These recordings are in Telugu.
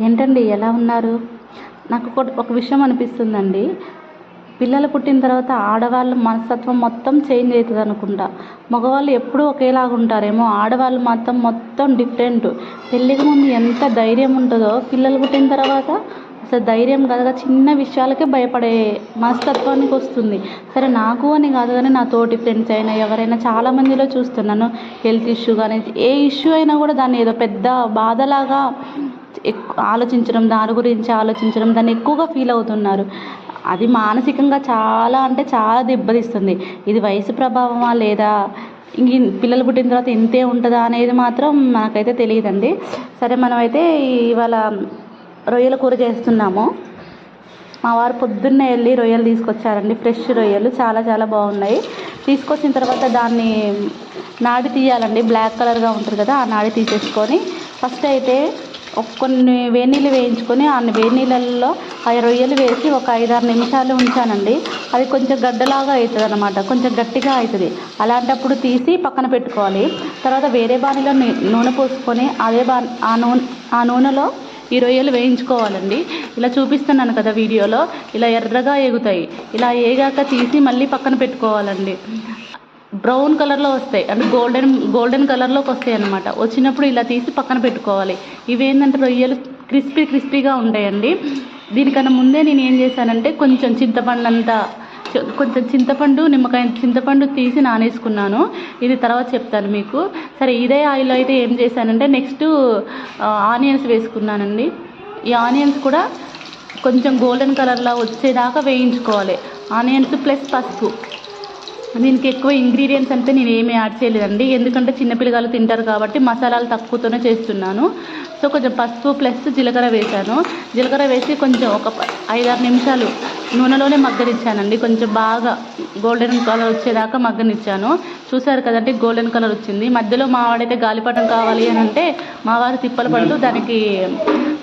ఏంటండి ఎలా ఉన్నారు? నాకు ఒక విషయం అనిపిస్తుందండి. పిల్లలు పుట్టిన తర్వాత ఆడవాళ్ళ మనస్తత్వం మొత్తం చేంజ్ అవుతుంది అనుకుంటా. మగవాళ్ళు ఎప్పుడూ ఒకేలాగా ఉంటారేమో, ఆడవాళ్ళు మాత్రం మొత్తం డిఫరెంట్. పెళ్ళికి ముందు ఎంత ధైర్యం ఉంటుందో పిల్లలు పుట్టిన తర్వాత అసలు ధైర్యం కలగా చిన్న విషయాలకే భయపడే మనస్తత్వానికి వస్తుంది. సరే నాకు అని కాదు కానీ నా తోటి ఫ్రెండ్స్ అయినా ఎవరైనా చాలామందిలో చూస్తున్నాను. హెల్త్ ఇష్యూ కానీ ఏ ఇష్యూ అయినా కూడా దాన్ని ఏదో పెద్ద బాధలాగా ఆలోచించడం, దాని గురించి ఆలోచించడం, దాన్ని ఎక్కువగా ఫీల్ అవుతున్నారు. అది మానసికంగా చాలా అంటే చాలా దెబ్బతీస్తుంది. ఇది వయసు ప్రభావమా లేదా ఇంక పిల్లలు పుట్టిన తర్వాత ఇంతే ఉంటుందా అనేది మాత్రం నాకైతే తెలియదండి. సరే మనమైతే ఇవాళ రొయ్యల కూర చేస్తున్నాము. మా వారు పొద్దున్నే వెళ్ళి రొయ్యలు తీసుకొచ్చారండి. ఫ్రెష్ రొయ్యలు చాలా చాలా బాగున్నాయి. తీసుకొచ్చిన తర్వాత దాన్ని నాడి తీయాలండి. బ్లాక్ కలర్గా ఉంటుంది కదా, ఆ నాడి తీసేసుకొని ఫస్ట్ అయితే కొన్ని వేడినీళ్ళు వేయించుకొని ఆ వేడినీళ్ళల్లో ఆ రొయ్యలు వేసి ఒక 5-6 నిమిషాలు ఉంచానండి. అది కొంచెం గడ్డలాగా అవుతుంది అన్నమాట, కొంచెం గట్టిగా అవుతుంది. అలాంటప్పుడు తీసి పక్కన పెట్టుకోవాలి. తర్వాత వేరే బాణీలో నూనె పోసుకొని ఆ నూనెలో ఈ రొయ్యలు వేయించుకోవాలండి. ఇలా చూపిస్తున్నాను కదా వీడియోలో, ఇలా ఎర్రగా ఎగుతాయి. ఇలా ఏగాక తీసి మళ్ళీ పక్కన పెట్టుకోవాలండి. బ్రౌన్ కలర్లో వస్తాయి, అంటే గోల్డెన్ కలర్లోకి వస్తాయి అన్నమాట. వచ్చినప్పుడు ఇలా తీసి పక్కన పెట్టుకోవాలి. ఇవేంటంటే రొయ్యలు క్రిస్పీగా ఉంటాయండి. దీనికన్నా ముందే నేను ఏం చేశానంటే కొంచెం చింతపండు తీసి నానేసుకున్నాను. ఇది తర్వాత చెప్తాను మీకు. సరే, ఇదే ఆయిల్ అయితే ఏం చేశానంటే నెక్స్ట్ ఆనియన్స్ వేసుకున్నానండి. ఈ ఆనియన్స్ కూడా కొంచెం గోల్డెన్ కలర్లో వచ్చేదాకా వేయించుకోవాలి. ఆనియన్స్ ప్లస్ పసుపు. దీనికి ఎక్కువ ఇంగ్రీడియంట్స్ అంటే నేను ఏమీ యాడ్ చేయలేదండి, ఎందుకంటే చిన్నపిల్లలు తింటారు కాబట్టి మసాలాలు తక్కువతోనే చేస్తున్నాను. సో కొంచెం పసుపు ప్లస్ జీలకర్ర వేసాను. జీలకర్ర వేసి కొంచెం ఒక 5-6 నిమిషాలు నూనెలోనే మగ్గనిచ్చానండి. కొంచెం బాగా గోల్డెన్ కలర్ వచ్చేదాకా మగ్గనిచ్చాను. చూసారు కదండి, గోల్డెన్ కలర్ వచ్చింది. మధ్యలో మా వాడైతే గాలిపటం కావాలి అని అంటే మా వారు తిప్పలు పడుతూ దానికి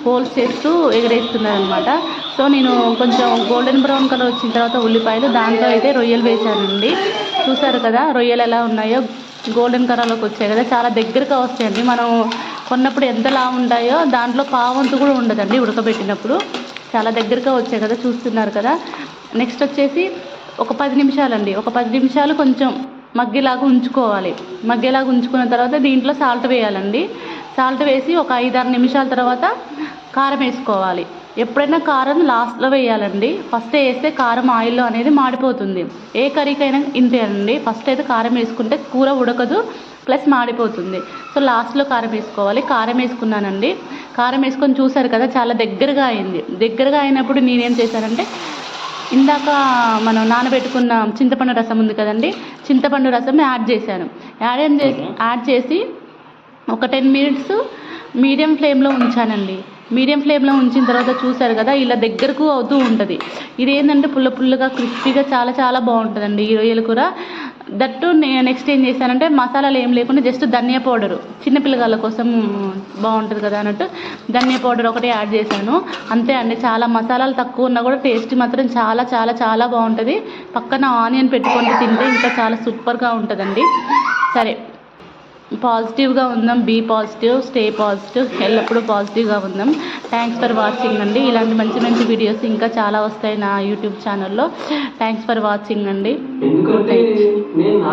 హోల్స్ చేస్తూ ఎగరేస్తున్నారు అనమాట. సో నేను కొంచెం గోల్డెన్ బ్రౌన్ కలర్ వచ్చిన తర్వాత ఉల్లిపాయలు, దాంట్లో అయితే రొయ్యలు వేసానండి. చూసారు కదా రొయ్యలు ఎలా ఉన్నాయో, గోల్డెన్ కలర్లోకి వచ్చాయి కదా, చాలా దగ్గరగా వస్తాయండి. మనం కొన్నప్పుడు ఎంతలా ఉంటాయో దాంట్లో పావంతు కూడా ఉండదండి ఉడకబెట్టినప్పుడు. చాలా దగ్గరగా వచ్చాయి కదా, చూస్తున్నారు కదా. నెక్స్ట్ వచ్చేసి ఒక 10 నిమిషాలండి, ఒక 10 నిమిషాలు కొంచెం మగ్గేలాగా ఉంచుకోవాలి. మగ్గేలాగా ఉంచుకున్న తర్వాత దీంట్లో సాల్ట్ వేయాలండి. సాల్ట్ వేసి ఒక 5-6 నిమిషాల తర్వాత కారం వేసుకోవాలి. ఎప్పుడైనా కారం లాస్ట్లో వేయాలండి. ఫస్ట్ వేస్తే కారం ఆయిల్లో అనేది మాడిపోతుంది. ఏ కర్రీకైనా ఇంతే అండి, ఫస్ట్ అయితే కారం వేసుకుంటే కూర ఉడకదు, ప్లస్ మాడిపోతుంది. సో లాస్ట్లో కారం వేసుకోవాలి. కారం వేసుకున్నానండి. కారం వేసుకొని చూసారు కదా, చాలా దగ్గరగా అయింది. దగ్గరగా అయినప్పుడు నేనేం చేశానంటే ఇందాక మనం నానబెట్టుకున్న చింతపండు రసం ఉంది కదండి, చింతపండు రసం యాడ్ చేసి ఒక 10 మినిట్స్ మీడియం ఫ్లేమ్లో ఉంచానండి. మీడియం ఫ్లేమ్లో ఉంచిన తర్వాత చూసారు కదా, ఇలా దగ్గరకు అవుతూ ఉంటుంది. ఇదేంటంటే పుల్లగా క్రిస్పీగా చాలా చాలా బాగుంటుందండి ఈ రొయ్యల కూర. దట్టు నెక్స్ట్ ఏం చేశానంటే మసాలాలు ఏం లేకుండా జస్ట్ ధనియా పౌడరు, చిన్నపిల్లగాళ్ళ కోసం బాగుంటుంది కదా అన్నట్టు ధనియా పౌడర్ ఒకటి యాడ్ చేశాను. అంతే అండి, చాలా మసాలాలు తక్కువ ఉన్నా కూడా టేస్ట్ మాత్రం చాలా చాలా చాలా బాగుంటుంది. పక్కన ఆనియన్ పెట్టుకొని తింటే ఇంకా చాలా సూపర్గా ఉంటుందండి. సరే, పాజిటివ్గా ఉందాం, బీ పాజిటివ్, స్టే పాజిటివ్, ఎల్లప్పుడూ పాజిటివ్గా ఉందాం. థ్యాంక్స్ ఫర్ వాచింగ్ అండి. ఇలాంటి మంచి మంచి వీడియోస్ ఇంకా చాలా వస్తాయి నా యూట్యూబ్ ఛానల్లో. థ్యాంక్స్ ఫర్ వాచింగ్ అండి. Good night.